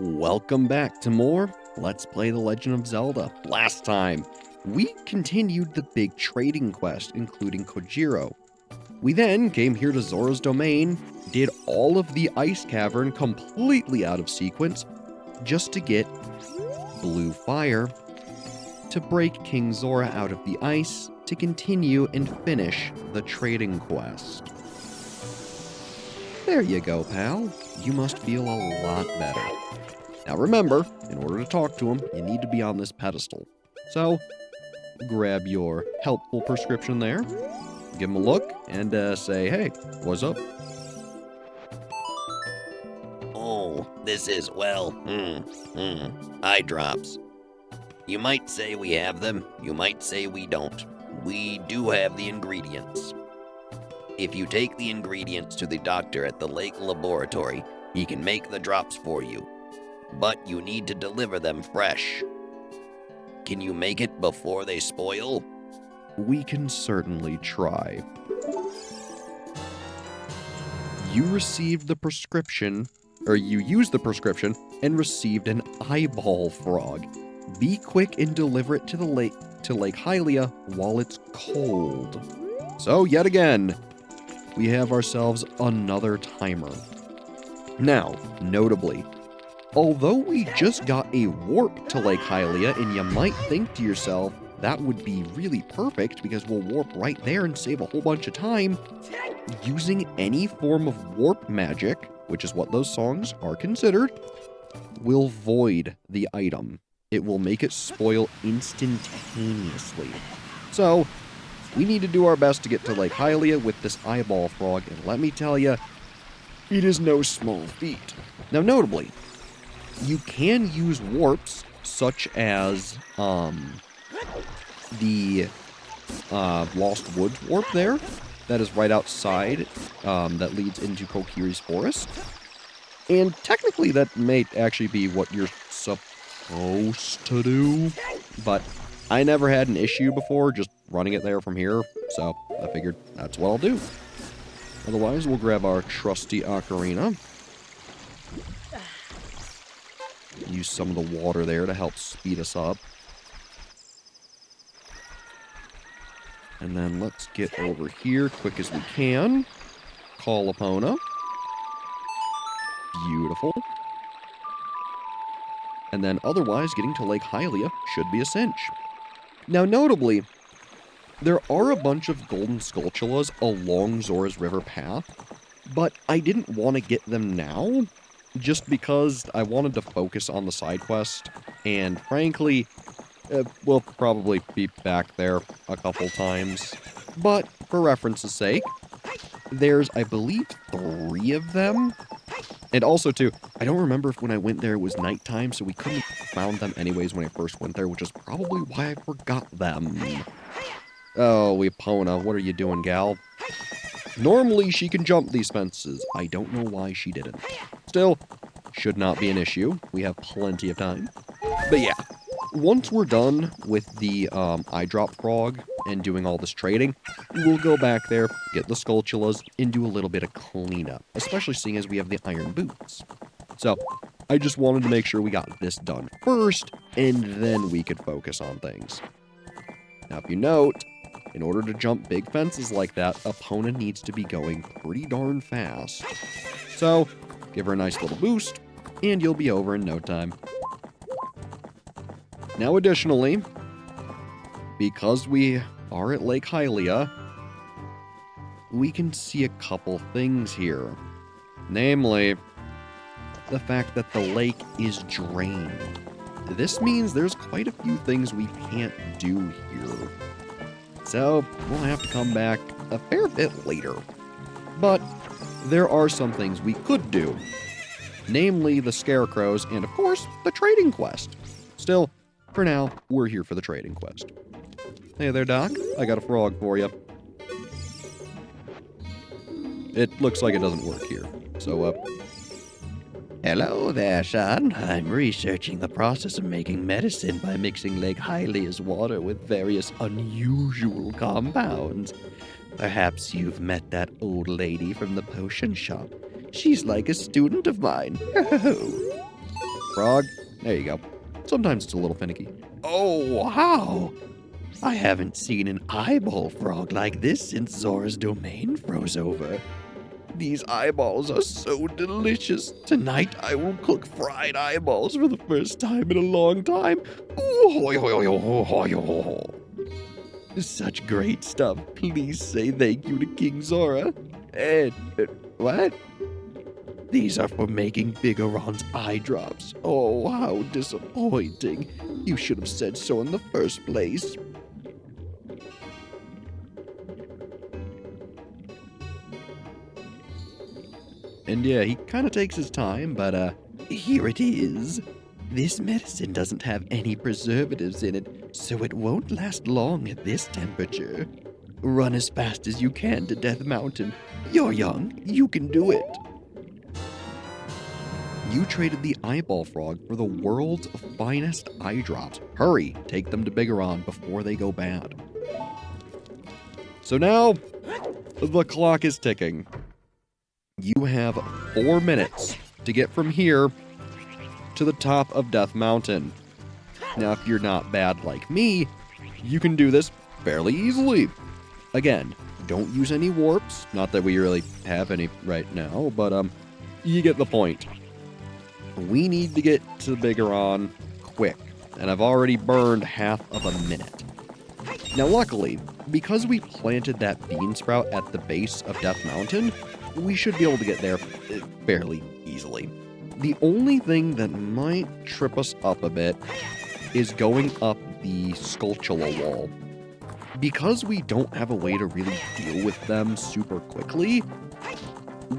Welcome back to more Let's Play The Legend of Zelda. Last time, we continued the big trading quest, including Kojiro. We then came here to Zora's domain, did all of the ice cavern completely out of sequence, just to get blue fire, to break King Zora out of the ice, to continue and finish the trading quest. There you go, pal. You must feel a lot better. Now remember, in order to talk to him, you need to be on this pedestal. So, grab your helpful prescription there, give him a look, and say, hey, what's up? Oh, this is, eye drops. You might say we have them, you might say we don't. We do have the ingredients. If you take the ingredients to the doctor at the lake laboratory, he can make the drops for you. But you need to deliver them fresh. Can you make it before they spoil? We can certainly try. You received the prescription, or you used the prescription, and received an eyeball frog. Be quick and deliver it to Lake Hylia while it's cold. So, yet again, we have ourselves another timer. Now, notably, although we just got a warp to Lake Hylia, and you might think to yourself, that would be really perfect because we'll warp right there and save a whole bunch of time, using any form of warp magic, which is what those songs are considered, will void the item. It will make it spoil instantaneously. So, we need to do our best to get to Lake Hylia with this eyeball frog, and let me tell you, it is no small feat. Now, notably, you can use warps, such as the Lost Woods warp there, that is right outside, that leads into Kokiri's forest. And technically that may actually be what you're supposed to do, but I never had an issue before just running it there from here, so I figured that's what I'll do. Otherwise, we'll grab our trusty Ocarina. Use some of the water there to help speed us up. And then let's get over here quick as we can. Call Epona. Beautiful. And then otherwise, getting to Lake Hylia should be a cinch. Now notably, there are a bunch of golden skulltulas along Zora's River path, but I didn't want to get them now, just because I wanted to focus on the side quest, and frankly, we'll probably be back there a couple times. But, for reference's sake, there's, I believe, 3 of them. And also, too, I don't remember if when I went there it was nighttime, so we couldn't have found them anyways when I first went there, which is probably why I forgot them. Oh, Epona, what are you doing, gal? Normally, she can jump these fences. I don't know why she didn't. Still, should not be an issue. We have plenty of time. But yeah, once we're done with the eye drop frog and doing all this trading, we'll go back there, get the skulltulas, and do a little bit of cleanup, especially seeing as we have the iron boots. So, I just wanted to make sure we got this done first, and then we could focus on things. Now, if you note, in order to jump big fences like that, Epona needs to be going pretty darn fast. So, give her a nice little boost, and you'll be over in no time. Now, additionally, because we are at Lake Hylia, we can see a couple things here. Namely, the fact that the lake is drained. This means there's quite a few things we can't do here. So, we'll have to come back a fair bit later. But, there are some things we could do. Namely, the scarecrows, and of course, the trading quest. Still, for now, we're here for the trading quest. Hey there, Doc. I got a frog for you. It looks like it doesn't work here. So, Hello there, son. I'm researching the process of making medicine by mixing Lake Hylia's water with various unusual compounds. Perhaps you've met that old lady from the potion shop. She's like a student of mine. frog. There you go. Sometimes it's a little finicky. Oh, wow! I haven't seen an eyeball frog like this since Zora's domain froze over. These eyeballs are so delicious. Tonight I will cook fried eyeballs for the first time in a long time. Ooh, hoy, hoy, hoy, hoy, hoy, hoy, hoy. Such great stuff. Please say thank you to King Zora. And, what? These are for making Biggoron's eye drops. Oh, how disappointing. You should have said so in the first place. And yeah, he kind of takes his time, but Here it is. This medicine doesn't have any preservatives in it, so it won't last long at this temperature. Run as fast as you can to Death Mountain. You're young. You can do it. you traded the eyeball frog for the world's finest eye drops. Hurry, take them to Biggoron before they go bad. So now, the clock is ticking. You have 4 minutes to get from here to the top of Death Mountain. Now, if you're not bad like me, you can do this fairly easily. Again, don't use any warps. Not that we really have any right now, but you get the point. We need to get to Biggoron quick, and I've already burned half of a minute. Now, luckily, because we planted that bean sprout at the base of Death Mountain, we should be able to get there fairly easily. The only thing that might trip us up a bit is going up the Skulltula wall. Because we don't have a way to really deal with them super quickly,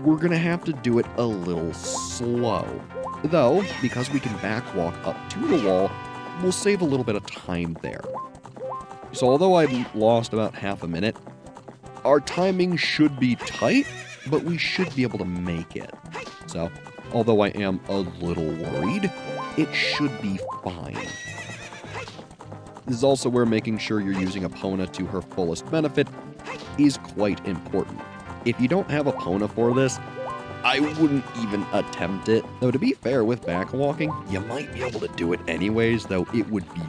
we're gonna have to do it a little slow. Though, because we can backwalk up to the wall, we'll save a little bit of time there. So although I've lost about half a minute, our timing should be tight, but we should be able to make it. So, although I am a little worried, it should be fine. This is also where making sure you're using Epona to her fullest benefit is quite important. If you don't have Epona for this, I wouldn't even attempt it. Though to be fair with backwalking, you might be able to do it anyways, though it would be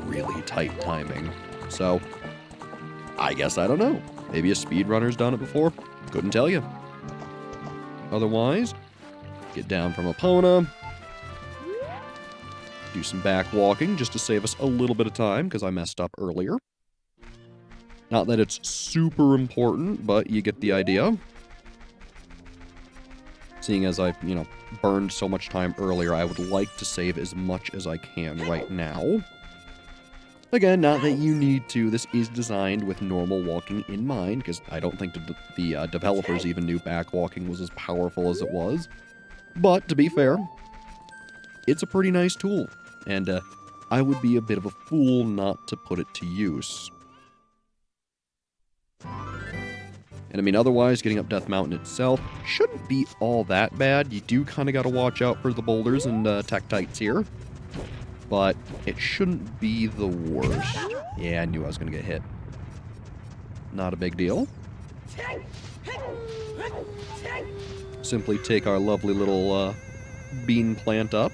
really tight timing. So, I guess I don't know. Maybe a speedrunner's done it before? Couldn't tell you. Otherwise, get down from Epona. Do some backwalking just to save us a little bit of time because I messed up earlier. Not that it's super important, but you get the idea. Seeing as I've, burned so much time earlier, I would like to save as much as I can right now. Again, not that you need to. This is designed with normal walking in mind, because I don't think the developers even knew backwalking was as powerful as it was. But, to be fair, it's a pretty nice tool, and I would be a bit of a fool not to put it to use. And I mean, otherwise, getting up Death Mountain itself shouldn't be all that bad. You do kind of got to watch out for the boulders and Tektites here. But it shouldn't be the worst. Yeah, I knew I was going to get hit. Not a big deal. Simply take our lovely little bean plant up.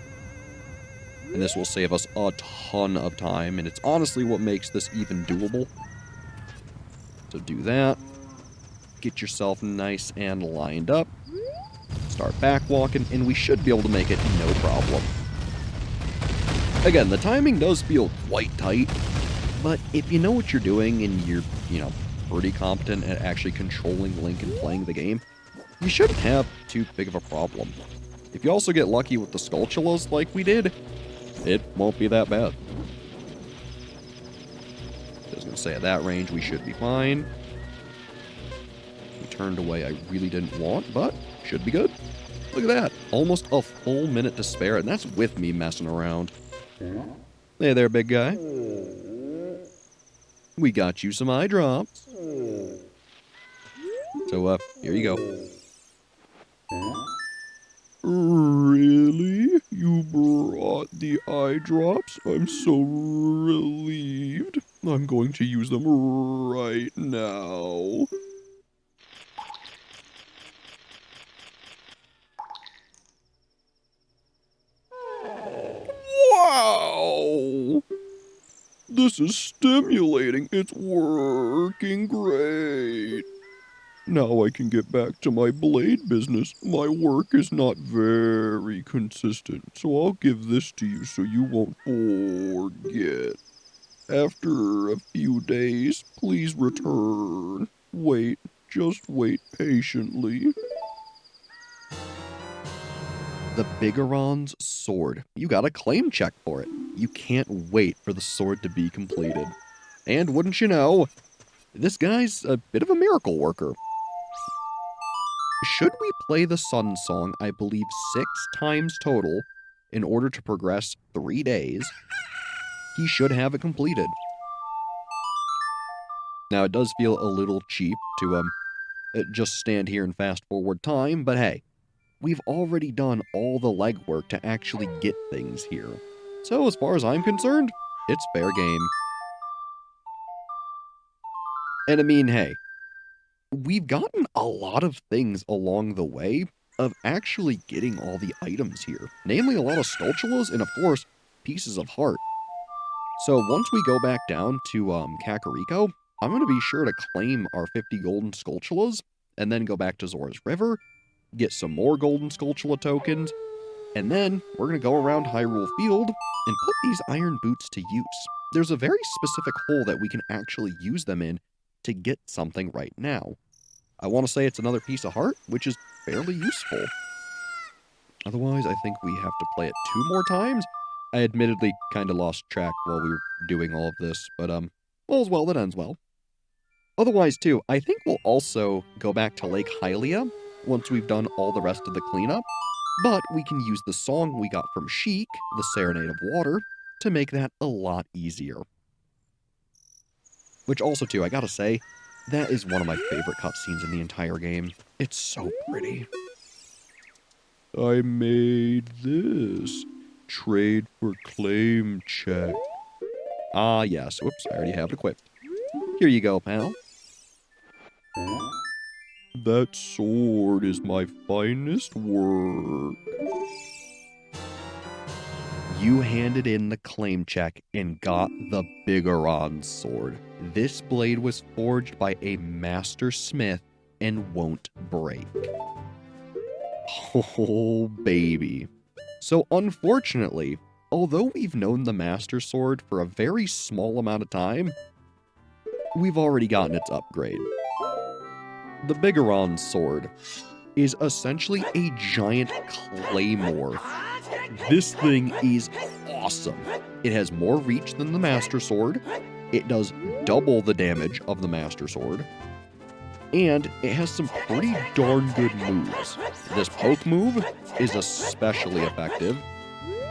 And this will save us a ton of time. And it's honestly what makes this even doable. So do that. Get yourself nice and lined up. Start back walking. And we should be able to make it no problem. Again, the timing does feel quite tight, but if you know what you're doing and you're, pretty competent at actually controlling Link and playing the game, you shouldn't have too big of a problem. If you also get lucky with the Skulltulas like we did, it won't be that bad. I was going to say, at that range, we should be fine. We turned away I really didn't want, but should be good. Look at that. Almost a full minute to spare, and that's with me messing around. Hey there, big guy. We got you some eye drops. So, here you go. Really? You brought the eye drops? I'm so relieved. I'm going to use them right now. This is stimulating. It's working great. Now I can get back to my blade business. My work is not very consistent, so I'll give this to you so you won't forget. After a few days, please return. Wait, just wait patiently. The Biggoron's sword. You got a claim check for it. You can't wait for the sword to be completed. And wouldn't you know, this guy's a bit of a miracle worker. Should we play the Sun Song, I believe 6 times total, in order to progress 3 days, he should have it completed. Now, it does feel a little cheap to just stand here and fast forward time, but hey, we've already done all the legwork to actually get things here. So as far as I'm concerned, it's fair game. And I mean, hey, we've gotten a lot of things along the way of actually getting all the items here. Namely, a lot of Skulltulas and, of course, pieces of heart. So once we go back down to Kakariko, I'm going to be sure to claim our 50 golden Skulltulas, and then go back to Zora's River, get some more golden Skulltula tokens, and then we're going to go around Hyrule Field and put these iron boots to use. There's a very specific hole that we can actually use them in to get something right now. I want to say it's another piece of heart, which is fairly useful. Otherwise, I think we have to play it 2 more times. I admittedly kind of lost track while we were doing all of this, but all's well that ends well. Otherwise, too, I think we'll also go back to Lake Hylia once we've done all the rest of the cleanup, but we can use the song we got from Sheik, the Serenade of Water, to make that a lot easier. Which also, too, I gotta say, that is one of my favorite cutscenes in the entire game. It's so pretty. I made this. Trade for claim check. Ah, yes. Whoops, I already have it equipped. Here you go, pal. That sword is my finest work. You handed in the claim check and got the Biggoron sword. This blade was forged by a master smith and won't break. Oh, baby. So unfortunately, although we've known the master sword for a very small amount of time, we've already gotten its upgrade. The Biggoron sword is essentially a giant claymore. This thing is awesome. It has more reach than the Master Sword. It does double the damage of the Master Sword. And it has some pretty darn good moves. This poke move is especially effective.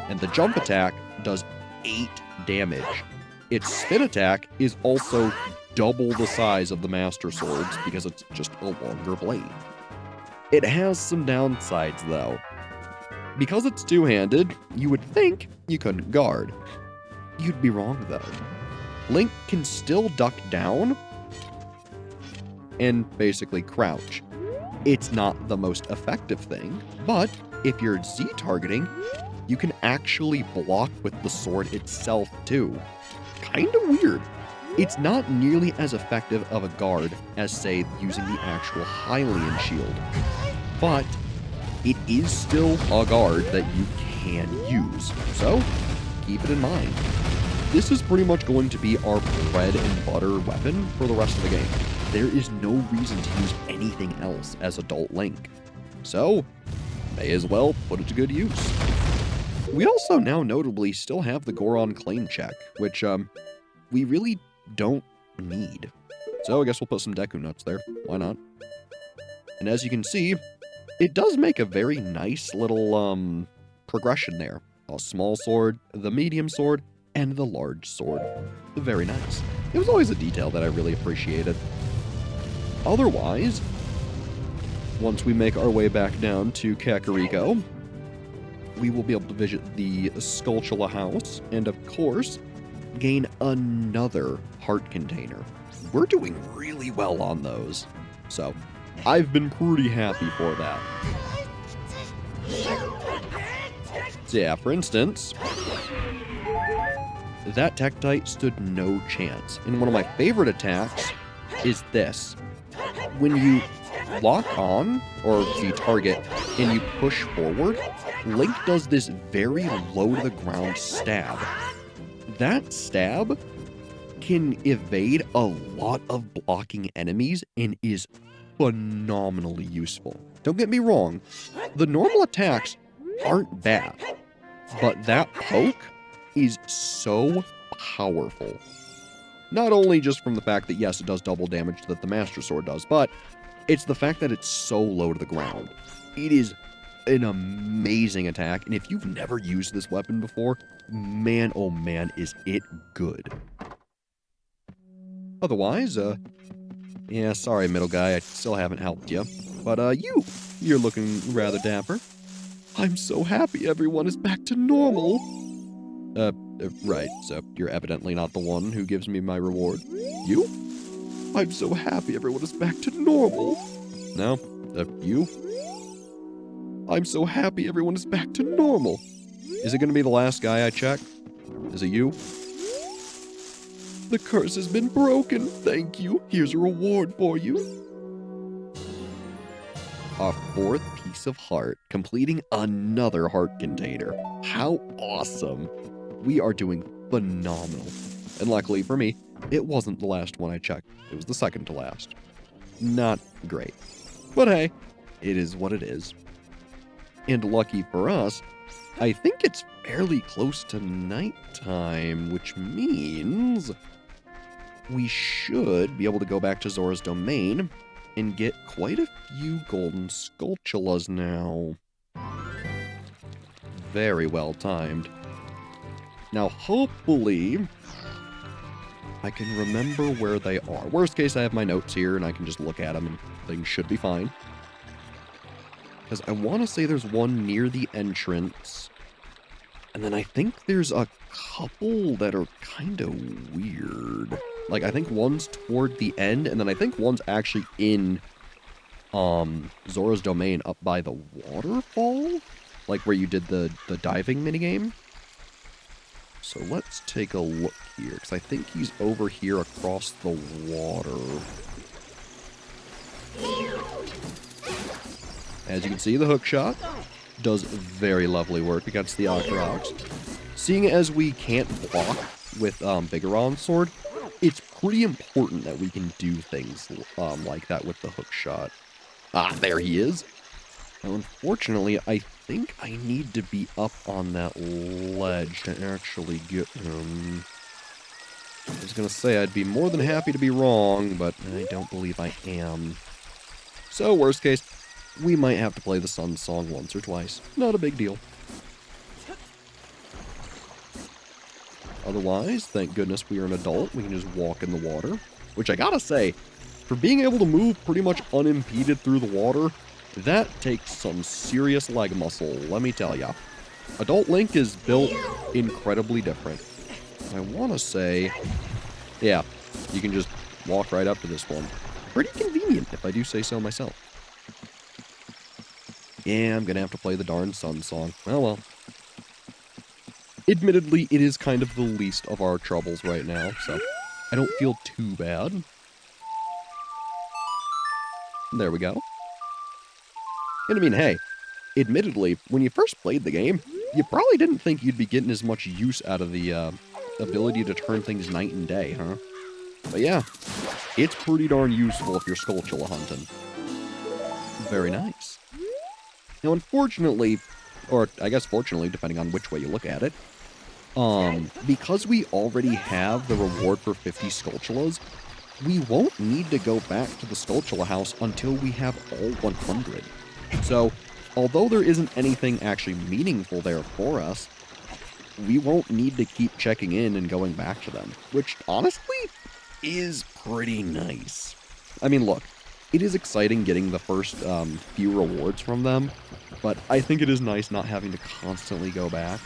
And the jump attack does 8 damage. Its spin attack is also double the size of the Master Sword's because it's just a longer blade. It has some downsides though. Because it's two-handed, you would think you couldn't guard. You'd be wrong though. Link can still duck down and basically crouch. It's not the most effective thing, but if you're Z-targeting, you can actually block with the sword itself too. Kinda weird. It's not nearly as effective of a guard as, say, using the actual Hylian shield, but it is still a guard that you can use, so keep it in mind. This is pretty much going to be our bread and butter weapon for the rest of the game. There is no reason to use anything else as Adult Link, so may as well put it to good use. We also now notably still have the Goron claim check, which we really don't need. So I guess we'll put some Deku Nuts there, why not? And as you can see, it does make a very nice little progression there. A small sword, the medium sword, and the large sword. Very nice. It was always a detail that I really appreciated. Otherwise, once we make our way back down to Kakariko, we will be able to visit the Skulltula house, and of course, gain another heart container. We're doing really well on those. So, I've been pretty happy for that. So yeah, for instance, that Tektite stood no chance. And one of my favorite attacks is this. When you lock on, or the target, and you push forward, Link does this very low-to-the-ground stab. That stab can evade a lot of blocking enemies and is phenomenally useful. Don't get me wrong, the normal attacks aren't bad, but that poke is so powerful. Not only just from the fact that, yes, it does double damage that the Master Sword does, but it's the fact that it's so low to the ground. It is an amazing attack, and if you've never used this weapon before, man, oh man, is it good. Otherwise, yeah, sorry, middle guy, I still haven't helped you. But, you're looking rather dapper. I'm so happy everyone is back to normal. Right, so you're evidently not the one who gives me my reward. You? I'm so happy everyone is back to normal. No? You? I'm so happy everyone is back to normal. Is it gonna be the last guy I check? Is it you? The curse has been broken, thank you. Here's a reward for you. A 4th piece of heart, completing another heart container. How awesome. We are doing phenomenal. And luckily for me, it wasn't the last one I checked. It was the second to last. Not great. But hey, it is what it is. And lucky for us, I think it's fairly close to nighttime, which means we should be able to go back to Zora's Domain and get quite a few golden Skulltulas now. Very well timed. Now, hopefully, I can remember where they are. Worst case, I have my notes here, and I can just look at them, and things should be fine. Because I want to say there's one near the entrance, and then I think there's a couple that are kind of weird. Like, I think one's toward the end, and then I think one's actually in Zora's Domain up by the waterfall? Like where you did the diving minigame? So let's take a look here, because I think he's over here across the water. As you can see, the hook shot does very lovely work against the Octoroks. Seeing as we can't block with Biggoron's sword, it's pretty important that we can do things like that with the hook shot. Ah, there he is. Now, unfortunately, I think I need to be up on that ledge to actually get him. I was going to say I'd be more than happy to be wrong, but I don't believe I am. So, worst case, we might have to play the Sun Song once or twice. Not a big deal. Otherwise, thank goodness we are an adult. We can just walk in the water. Which I gotta say, for being able to move pretty much unimpeded through the water, that takes some serious leg muscle, let me tell ya. Adult Link is built incredibly different. I want to say, yeah, you can just walk right up to this one. Pretty convenient, if I do say so myself. Yeah, I'm going to have to play the darn Sun Song. Oh well. Admittedly, it is kind of the least of our troubles right now, so I don't feel too bad. There we go. And I mean, hey, admittedly, when you first played the game, you probably didn't think you'd be getting as much use out of the ability to turn things night and day, huh? But yeah, it's pretty darn useful if you're Skulltula hunting. Very nice. Now, unfortunately, or I guess fortunately, depending on which way you look at it, because we already have the reward for 50 Skulltulas, we won't need to go back to the Skulltula house until we have all 100. So, although there isn't anything actually meaningful there for us, we won't need to keep checking in and going back to them, which honestly is pretty nice. I mean, look, it is exciting getting the first few rewards from them, but I think it is nice not having to constantly go back.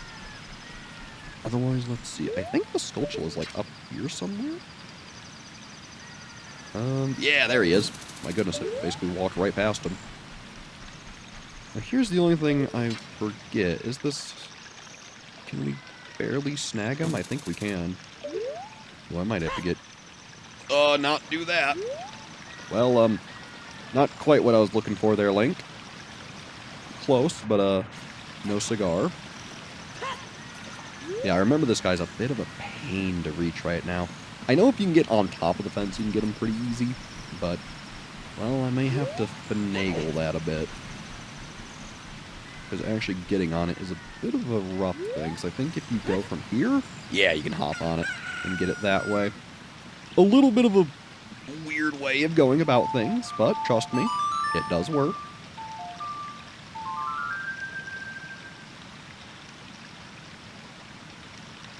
Otherwise, let's see, I think the Skulltula is like up here somewhere? Yeah, there he is. My goodness, I basically walked right past him. Now, here's the only thing I forget. Is this... Can we barely snag him? I think we can. Well, I might have to get... not do that. Well, not quite what I was looking for there, Link. Close, but, no cigar. Yeah, I remember this guy's a bit of a pain to reach right now. I know if you can get on top of the fence, you can get him pretty easy, but, well, I may have to finagle that a bit. Because actually getting on it is a bit of a rough thing, so I think if you go from here, yeah, you can hop on it and get it that way. A little bit of a weird way of going about things, but trust me, it does work.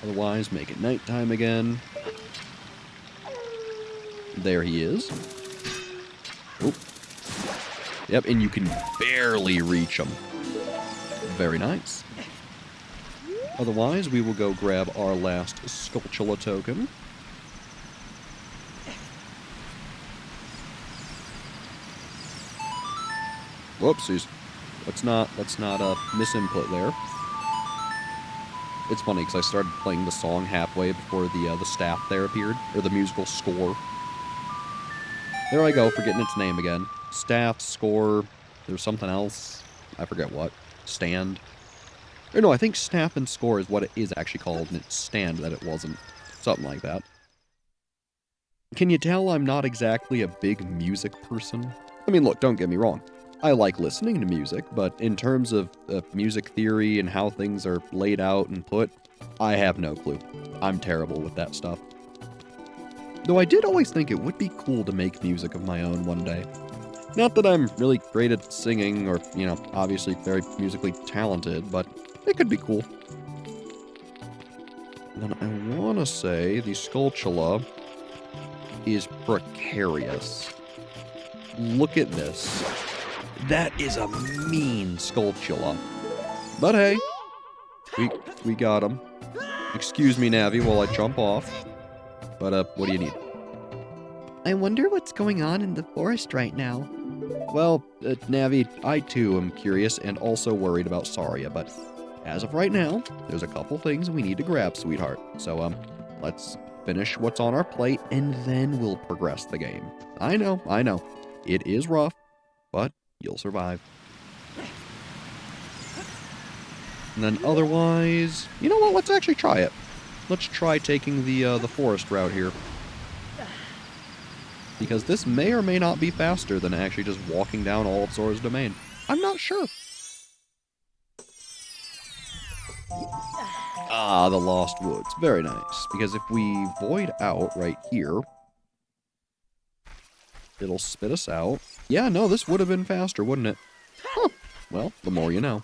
Otherwise, make it nighttime again. There he is. Oop. Yep, and you can barely reach him. Very nice. Otherwise, we will go grab our last Skulltula token. Whoopsies. Let's not misinput there. It's funny, because I started playing the song halfway before the staff there appeared, or the musical score. There I go, forgetting its name again. Staff, score, there's something else. I forget what. Stand. Or no, I think staff and score is what it is actually called, and it's stand that it wasn't. Something like that. Can you tell I'm not exactly a big music person? I mean, look, don't get me wrong. I like listening to music, but in terms of music theory and how things are laid out and put, I have no clue. I'm terrible with that stuff. Though I did always think it would be cool to make music of my own one day. Not that I'm really great at singing or, you know, obviously very musically talented, but it could be cool. And then I want to say the Skulltula is precarious. Look at this. That is a mean Skulltula. But hey, we got him. Excuse me, Navi, while I jump off. But, what do you need? I wonder what's going on in the forest right now. Well, Navi, I too am curious and also worried about Saria, but as of right now, there's a couple things we need to grab, sweetheart. So, let's finish what's on our plate, and then we'll progress the game. I know. It is rough, but you'll survive. And then otherwise, you know what? Let's actually try it. Let's try taking the forest route here. Because this may or may not be faster than actually just walking down all of Zora's domain. I'm not sure. Ah, the Lost Woods. Very nice. Because if we void out right here, it'll spit us out. Yeah, no, this would have been faster, wouldn't it? Huh. Well, the more you know.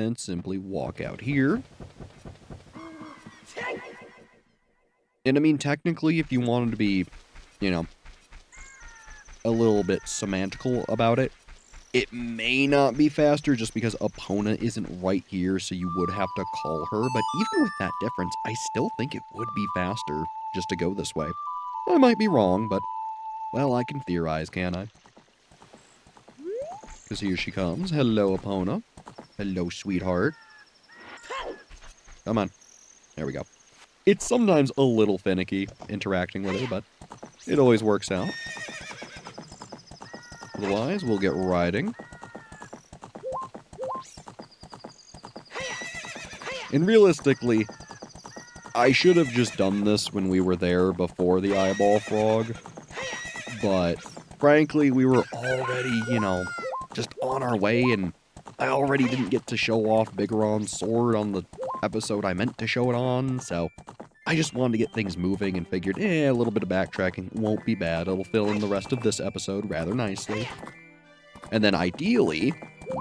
And simply walk out here. And I mean, technically, if you wanted to be, you know, a little bit semantical about it, it may not be faster just because Epona isn't right here, so you would have to call her. But even with that difference, I still think it would be faster just to go this way. I might be wrong, but, well, I can theorize, can't I? Because here she comes. Hello, Epona. Hello, sweetheart. Come on. There we go. It's sometimes a little finicky interacting with her, but it always works out. Otherwise, we'll get riding. And realistically, I should have just done this when we were there before the eyeball frog. But, frankly, we were already, you know, just on our way, and I already didn't get to show off Biggoron's sword on the episode I meant to show it on, so I just wanted to get things moving and figured, a little bit of backtracking won't be bad. It'll fill in the rest of this episode rather nicely. And then ideally,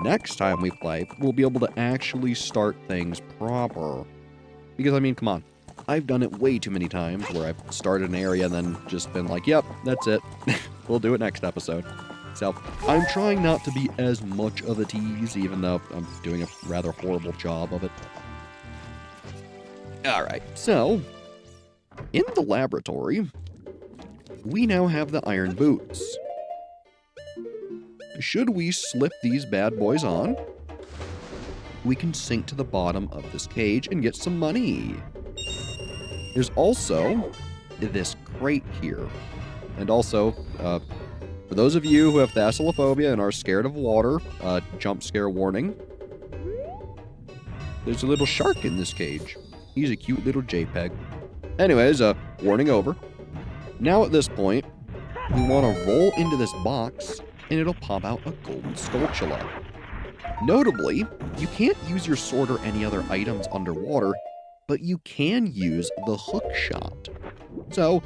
next time we play, we'll be able to actually start things proper. Because, I mean, come on. I've done it way too many times where I've started an area and then just been like, yep, that's it. We'll do it next episode. So, I'm trying not to be as much of a tease, even though I'm doing a rather horrible job of it. Alright, so, in the laboratory, we now have the iron boots. should we slip these bad boys on, we can sink to the bottom of this cage and get some money. There's also this crate here. And also, for those of you who have thalassophobia and are scared of water, jump scare warning. There's a little shark in this cage. He's a cute little JPEG. Anyways, warning over. Now at this point, we want to roll into this box, and it'll pop out a golden Skulltula. Notably, you can't use your sword or any other items underwater, but you can use the hook shot. So,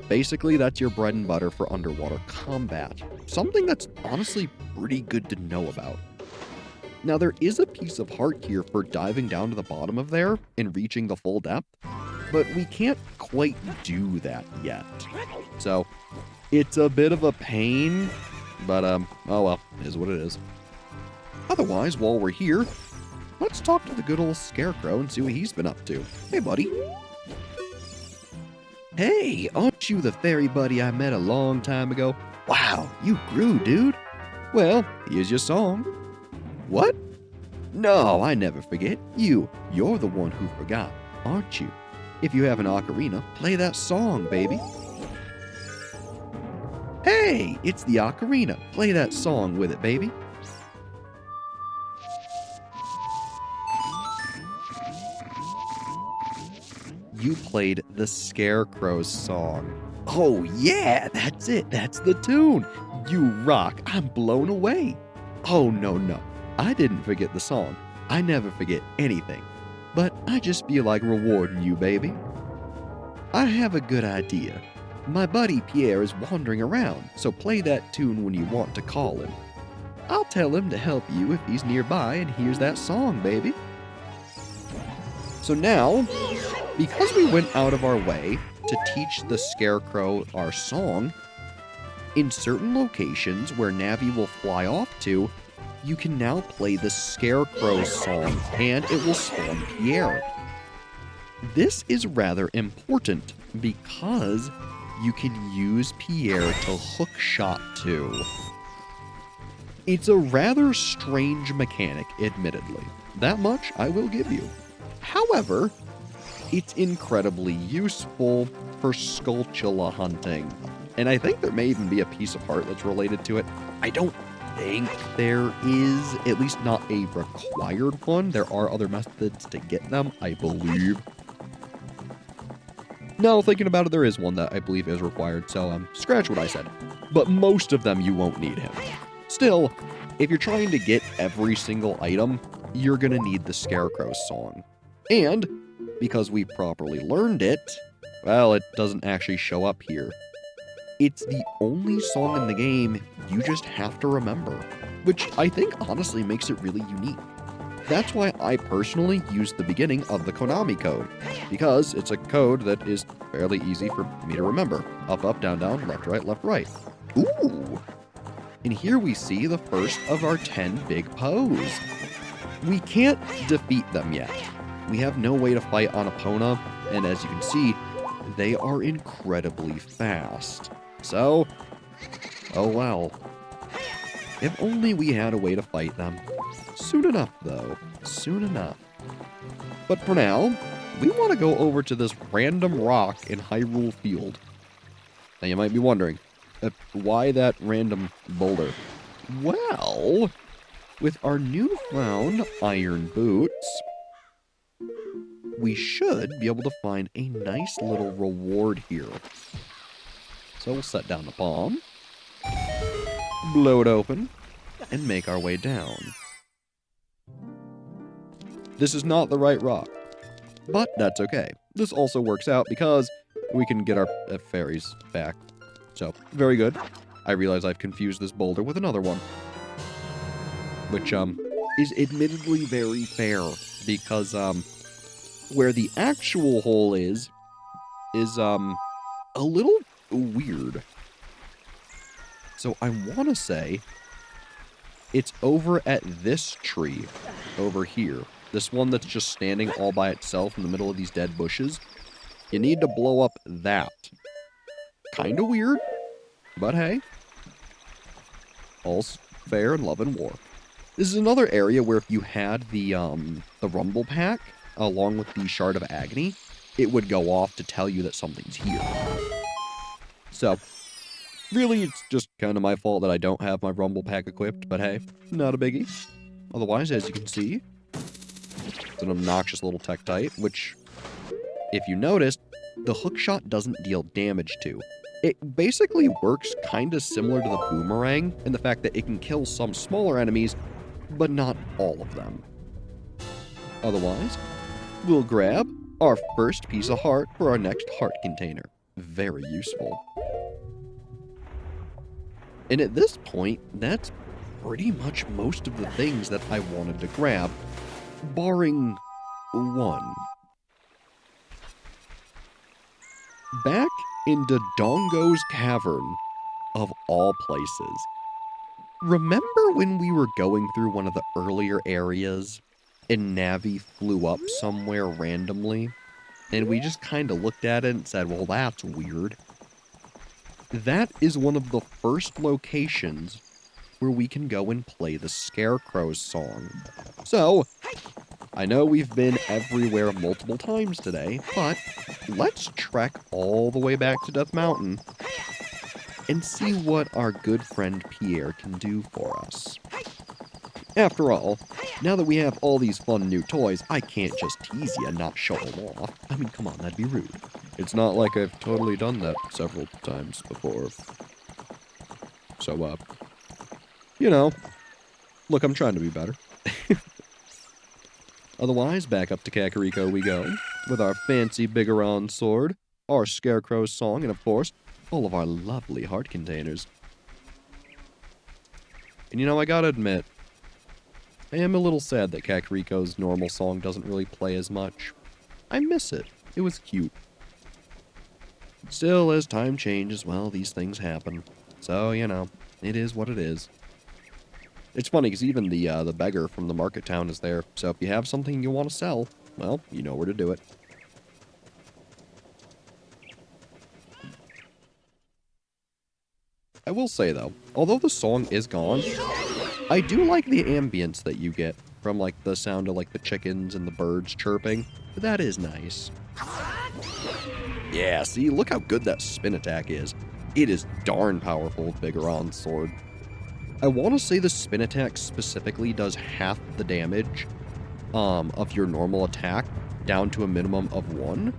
basically that's your bread and butter for underwater combat. Something that's honestly pretty good to know about. Now there is a piece of heart here for diving down to the bottom of there and reaching the full depth, but we can't quite do that yet. So, it's a bit of a pain, but oh well, it is what it is. Otherwise, while we're here, let's talk to the good old Scarecrow and see what he's been up to. Hey, buddy. Hey, aren't you the fairy buddy I met a long time ago? Wow, you grew, dude. Well, here's your song. What? No, I never forget. You're the one who forgot, aren't you? If you have an ocarina, play that song, baby. Hey, it's the ocarina. Play that song with it, baby. You played the Scarecrow's song. Oh yeah, that's it. That's the tune. You rock. I'm blown away. Oh no. I didn't forget the song. I never forget anything. But I just feel like rewarding you, baby. I have a good idea. My buddy Pierre is wandering around, so play that tune when you want to call him. I'll tell him to help you if he's nearby and hears that song, baby. So now, because we went out of our way to teach the Scarecrow our song, in certain locations where Navi will fly off to, you can now play the Scarecrow's song and it will spawn Pierre. This is rather important because you can use Pierre to hook shot to. It's a rather strange mechanic, admittedly. That much I will give you. However, it's incredibly useful for Skulltula hunting. And I think there may even be a piece of heart that's related to it. I don't think there is, at least not a required one. There are other methods to get them, I believe. No, thinking about it, there is one that I believe is required, so scratch what I said. But most of them you won't need him. Still, if you're trying to get every single item, you're gonna need the Scarecrow's song. And, because we properly learned it, well, it doesn't actually show up here. It's the only song in the game you just have to remember, which I think honestly makes it really unique. That's why I personally use the beginning of the Konami code, because it's a code that is fairly easy for me to remember. Up, up, down, down, left, right, left, right. Ooh! And here we see the first of our 10 big Poes. We can't defeat them yet. We have no way to fight on Epona, and as you can see, they are incredibly fast. So, oh well. If only we had a way to fight them. Soon enough, though. Soon enough. But for now, we want to go over to this random rock in Hyrule Field. Now you might be wondering, why that random boulder? Well, with our newfound iron boots, we should be able to find a nice little reward here. So we'll set down the bomb, blow it open, and make our way down. This is not the right rock, but that's okay. This also works out because we can get our fairies back. So, very good. I realize I've confused this boulder with another one, which is admittedly very fair because where the actual hole is a little weird. So I want to say it's over at this tree over here. This one that's just standing all by itself in the middle of these dead bushes. You need to blow up that. Kinda weird, but hey. fair in love and war. This is another area where if you had the Rumble Pack, along with the Shard of Agony, it would go off to tell you that something's here. So, really, it's just kind of my fault that I don't have my Rumble Pack equipped, but hey, not a biggie. Otherwise, as you can see, it's an obnoxious little Tektite, which, if you noticed, the hookshot doesn't deal damage to. It basically works kind of similar to the boomerang in the fact that it can kill some smaller enemies, but not all of them. Otherwise, we'll grab our first piece of heart for our next heart container. Very useful. And at this point, that's pretty much most of the things that I wanted to grab, barring one. Back in Dodongo's Cavern, of all places. Remember when we were going through one of the earlier areas and Navi flew up somewhere randomly? And we just kind of looked at it and said, well, that's weird. That is one of the first locations where we can go and play the Scarecrow's song. So, I know we've been everywhere multiple times today, but let's trek all the way back to Death Mountain and see what our good friend Pierre can do for us. After all, now that we have all these fun new toys, I can't just tease you and not show them off. I mean, come on, that'd be rude. It's not like I've totally done that several times before. So, you know, look, I'm trying to be better. Otherwise, back up to Kakariko we go, with our fancy Biggoron sword, our Scarecrow's song, and of course, all of our lovely heart containers. And you know, I gotta admit, I am a little sad that Kakariko's normal song doesn't really play as much. I miss it. It was cute. Still, as time changes, well, these things happen. So, you know, it is what it is. It's funny, because even the beggar from the market town is there, so if you have something you want to sell, well, you know where to do it. I will say, though, although the song is gone, I do like the ambience that you get from, like, the sound of, like, the chickens and the birds chirping. That is nice. Yeah, see, look how good that spin attack is. It is darn powerful with Biggoron's sword. I want to say the spin attack specifically does half the damage of your normal attack down to a minimum of 1.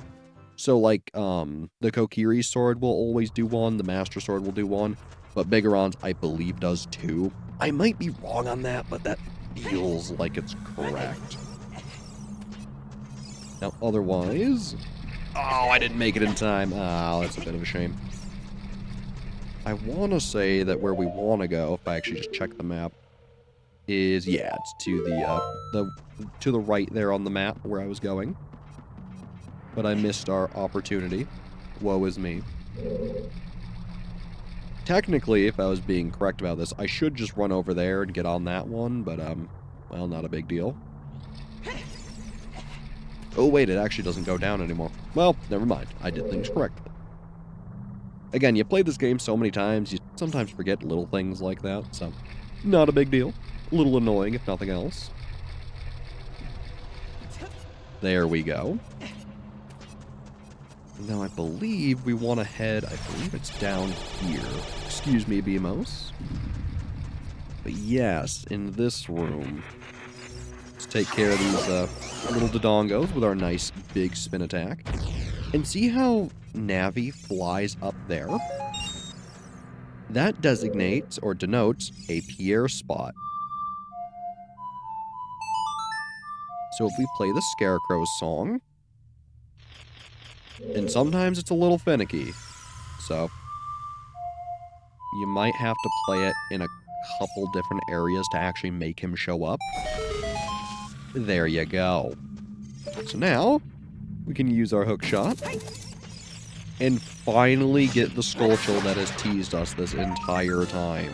So, like, the Kokiri sword will always do 1, the Master Sword will do 1, but Biggoron's, I believe, does 2. I might be wrong on that, but that feels like it's correct. Now, otherwise... Oh, I didn't make it in time. Oh, that's a bit of a shame. I want to say that where we want to go, if I actually just check the map, is, yeah, it's to the right there on the map where I was going. But I missed our opportunity. Woe is me. Technically, if I was being correct about this, I should just run over there and get on that one, but, well, not a big deal. Oh, wait, it actually doesn't go down anymore. Well, never mind. I did things correctly. Again, you play this game so many times, you sometimes forget little things like that, so not a big deal. A little annoying, if nothing else. There we go. Now, I believe we want to head, I believe it's down here. Excuse me, BMOS. But yes, in this room. Let's take care of these little Dodongos with our nice big spin attack. And see how Navi flies up there? That designates, or denotes, a Pierre spot. So if we play the Scarecrow's song, and sometimes it's a little finicky, so you might have to play it in a couple different areas to actually make him show up. There you go. So now, we can use our hook shot and finally get the Skulltula that has teased us this entire time.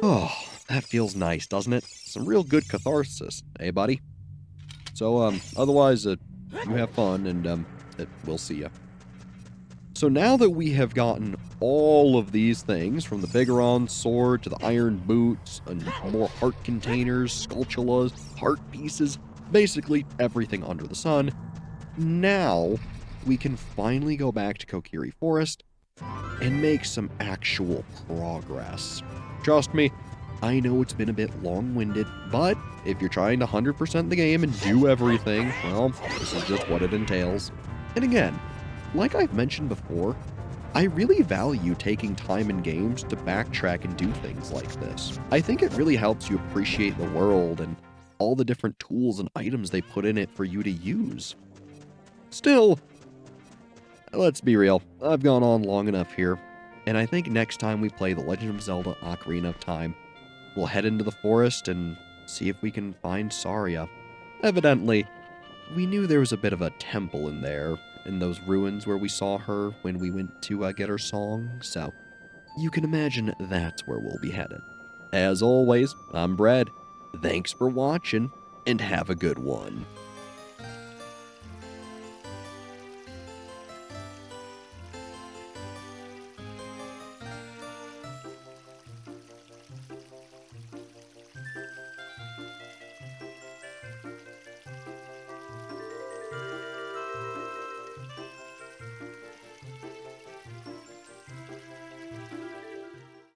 Oh, that feels nice, doesn't it? Some real good catharsis, eh, buddy? So, otherwise, you have fun, and, we'll see ya. So So now that we have gotten all of these things, from the Biggoron sword to the iron boots, and more heart containers, sculptulas, heart pieces, basically everything under the sun, now we can finally go back to Kokiri Forest and make some actual progress. Trust me, I know it's been a bit long-winded, but if you're trying to 100% the game and do everything, well, this is just what it entails. And again, like I've mentioned before, I really value taking time in games to backtrack and do things like this. I think it really helps you appreciate the world and all the different tools and items they put in it for you to use. Still, let's be real, I've gone on long enough here, and I think next time we play The Legend of Zelda Ocarina of Time, we'll head into the forest and see if we can find Saria. Evidently, we knew there was a bit of a temple in there, in those ruins where we saw her when we went to get her song, so you can imagine that's where we'll be headed. As always, I'm Brad. Thanks for watching, and have a good one.